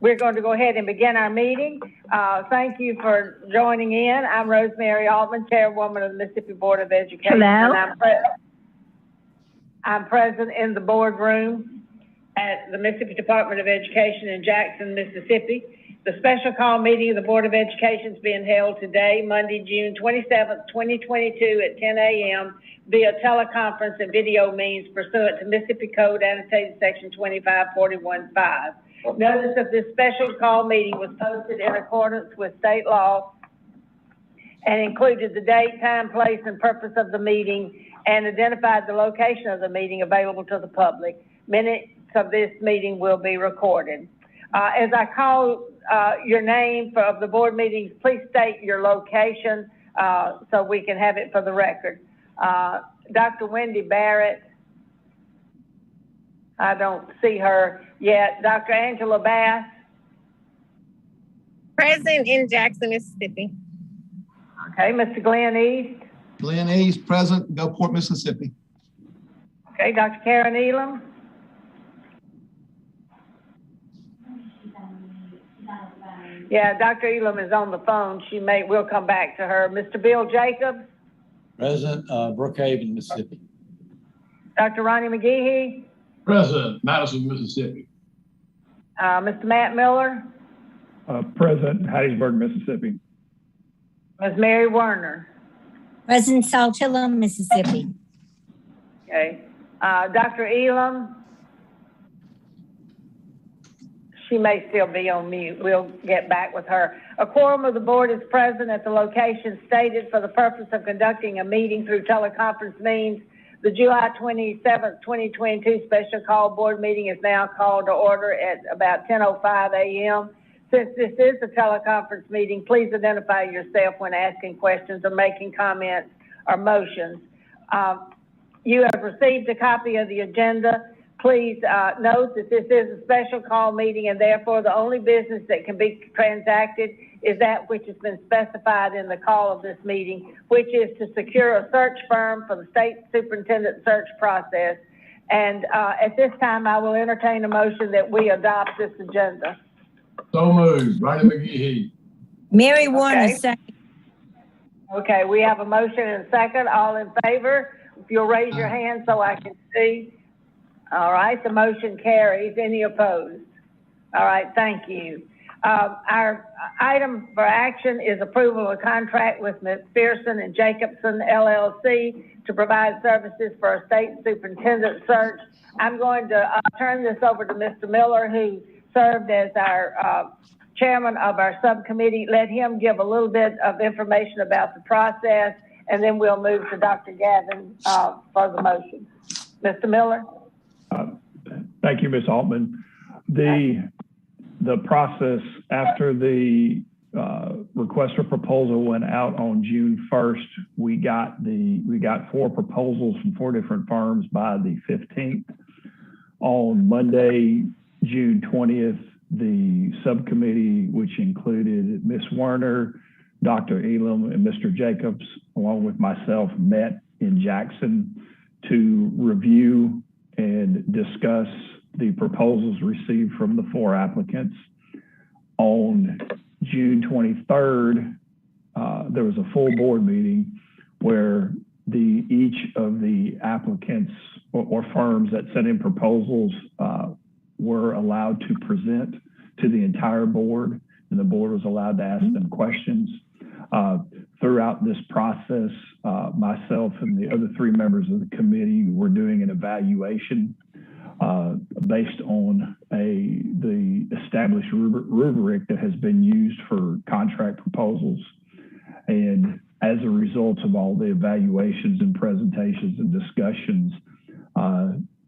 We're going to go ahead and begin our meeting. Thank you for joining in. I'm Rosemary Altman, Chairwoman of the Mississippi Board of Education. Hello. And I'm present in the boardroom at the Mississippi Department of Education in Jackson, Mississippi. The special call meeting of the Board of Education is being held today, Monday, June 27th, 2022 at 10 a.m. via teleconference and video means pursuant to Mississippi Code annotated section 2541.5. Notice of this special call meeting was posted in accordance with state law and included the date, time, place, and purpose of the meeting and identified the location of the meeting available to the public. Minutes of this meeting will be recorded. As I call your name of the board meetings, please state your location so we can have it for the record. Dr. Wendy Barrett, I don't see her yet. Dr. Angela Bass. Present in Jackson, Mississippi. Okay, Mr. Glenn East. Glenn East, present, Gulfport, Mississippi. Okay, Dr. Karen Elam. Yeah, Dr. Elam is on the phone. We'll come back to her. Mr. Bill Jacobs. Present, Brookhaven, Mississippi. Dr. Ronnie McGehee. Present, Madison, Mississippi. Mr. Matt Miller. Present, Hattiesburg, Mississippi. Ms. Mary Werner. Present, Saltillo, Mississippi. Okay. Dr. Elam. She may still be on mute. We'll get back with her. A quorum of the board is present at the location stated for the purpose of conducting a meeting through teleconference means. The July 27th, 2022 special call board meeting is now called to order at about 10:05 a.m. Since this is a teleconference meeting, please identify yourself when asking questions or making comments or motions. You have received a copy of the agenda. Please note that this is a special call meeting and therefore the only business that can be transacted is that which has been specified in the call of this meeting, which is to secure a search firm for the state superintendent search process. And at this time, I will entertain a motion that we adopt this agenda. So moved, Ronnie McGehee. Mary Warner, Okay. second. Okay, we have a motion and a second. All in favor? If you'll raise your hand so I can see. All right, the motion carries. Any opposed? All right, thank you. Our item for action is approval of a contract with McPherson and Jacobson LLC to provide services for a state superintendent search. I'm going to turn this over to Mr. Miller, who served as our chairman of our subcommittee. Let him give a little bit of information about the process, and then we'll move to Dr. Gavin for the motion. Mr. Miller? Thank you, Ms. Altman. The process after the request for proposal went out on June 1st, we got 4 proposals from 4 different firms by the 15th. On Monday, June 20th, the subcommittee, which included Ms. Werner, Dr. Elam, and Mr. Jacobs, along with myself, met in Jackson to review and discuss the proposals received from the 4 applicants. On June 23rd, there was a full board meeting where each of the applicants or firms that sent in proposals were allowed to present to the entire board, and the board was allowed to ask them questions. Throughout this process, myself and the other 3 members of the committee were doing an evaluation based on the established rubric that has been used for contract proposals. And as a result of all the evaluations and presentations and discussions,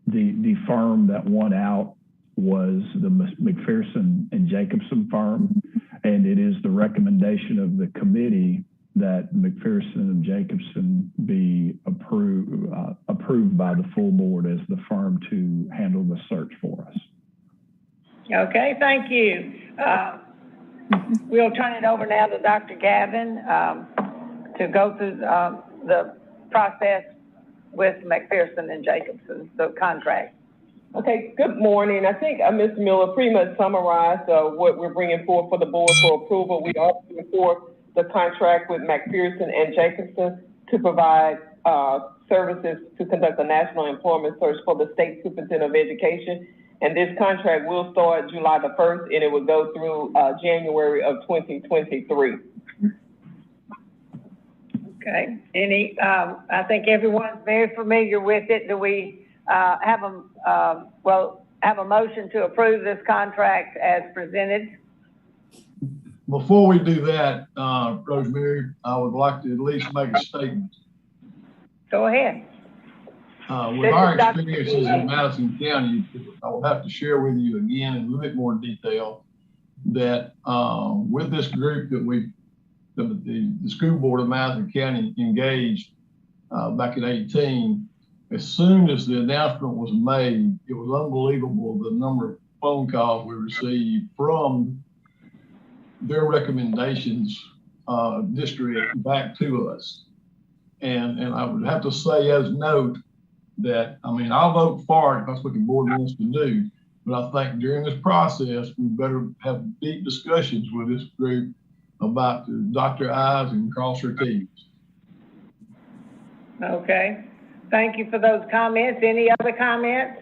the firm that won out was the McPherson and Jacobson firm. And it is the recommendation of the committee that McPherson and Jacobson be approved by the full board as the firm to handle the search for us. Okay, thank you. We'll turn it over now to Dr. Gavin to go through the process with McPherson and Jacobson, the contract. Okay, good morning. I think Ms. Miller pretty much summarized what we're bringing forth for the board for approval. We are bringing forth the contract with McPherson and Jacobson to provide services to conduct a national employment search for the state superintendent of education. And this contract will start July the 1st, and it will go through January of 2023. Okay. I think everyone's very familiar with it. Do we have a motion to approve this contract as presented? Before we do that, Rosemary, I would like to at least make a statement. Go ahead. With our experiences in Madison County, I will have to share with you again in a little bit more detail that with this group that the school board of Madison County engaged back in 2018, as soon as the announcement was made, it was unbelievable the number of phone calls we received from their recommendations district back to us. And I would have to say as note that, I mean, I'll vote for it if that's what the board wants to do, but I think during this process, we better have deep discussions with this group about to dot their I's and cross their T's. Okay. Thank you for those comments. Any other comments?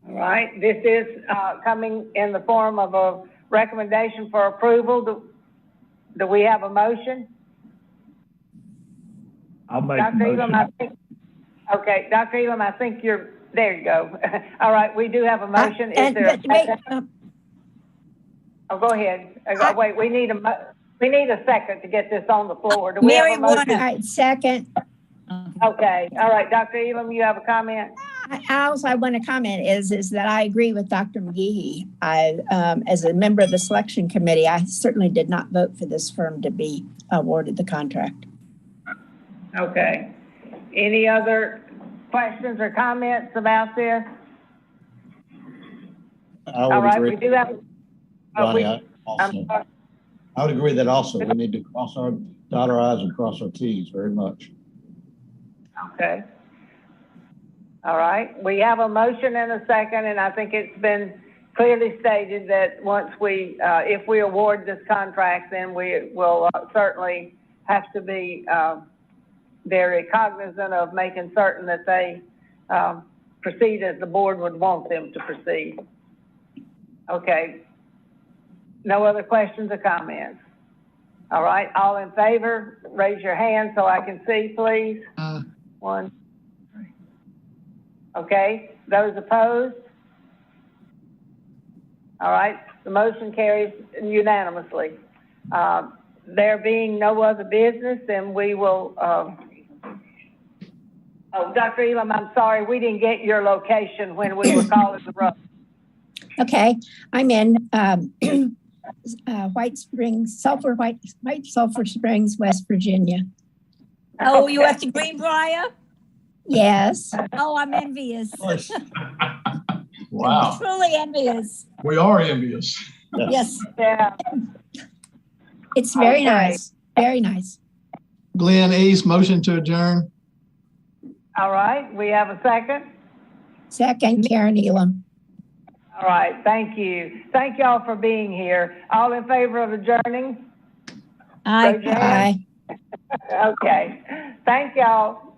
All right. This is coming in the form of a recommendation for approval. Do we have a motion? I'll make Dr. the Elam, motion. Okay, Dr. Elam, I think there you go. All right, we do have a motion. Is there oh, go ahead. Wait, we need a second to get this on the floor. Do we have a motion? All right, second. Okay, all right, Dr. Elam, you have a comment? I want to comment is that I agree with Dr. McGehee. As a member of the selection committee, I certainly did not vote for this firm to be awarded the contract. Okay. Any other questions or comments about this? I would agree. We do have. Bonnie, I would agree that also we need to dot our I's and cross our T's very much. Okay. All right. We have a motion and a second, and I think it's been clearly stated that once if we award this contract, then we will certainly have to be very cognizant of making certain that they proceed as the board would want them to proceed. Okay. No other questions or comments? All right. All in favor, raise your hand so I can see, please. 1, 3. Okay. Those opposed? All right. The motion carries unanimously. There being no other business, then we will oh, Dr. Elam, I'm sorry, we didn't get your location when we were calling the roll. Okay, I'm in White Sulphur Springs, West Virginia. Oh, you have to Greenbrier? Yes. Oh, I'm envious. Wow. Truly envious. We are envious. Yes. Yeah. It's very nice. Very nice. Glenn East, motion to adjourn. All right, we have a second. Second, Karen Elam. All right, thank you. Thank y'all for being here. All in favor of adjourning? Aye. Raise your hand. Aye. Okay, thank y'all.